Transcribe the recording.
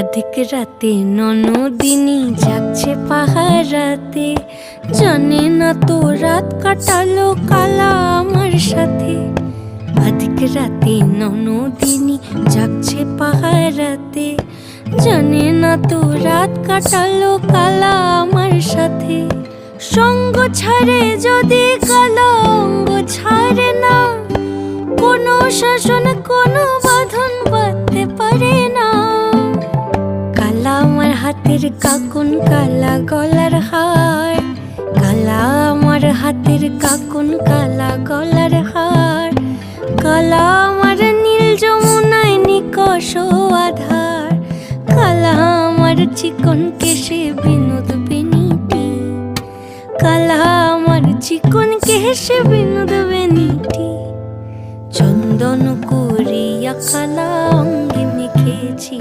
অধিক রাতে ননদিনী জাগছে পাহারাতে, জানে না তো রাত কাটালো কালা আমার সাথে। অধিক রাতে ননদিনী জাগছে পাহারাতে, জানে না তো রাত কাটালো কালা আমার সাথে। সঙ্গ ছাড়ে যদি কালা অঙ্গ ছাড়ে না, কোনো শাসন কোনো বাঁধন বাঁধতে পারে না। কালা আমার হাতের কাকুন কালা গলার হার, কালা আমার হাতের কাকুন কালা গলার হার। কালা আমার নীল যমুনায় নিকষ আধার, কালা আমার চিকন কেশে বিনোদ বেনিটি, কালা আমার চিকন কেশে বিনোদ বেনিটি। চন্দন করিয়া কালা অঙ্গে মেখেছি।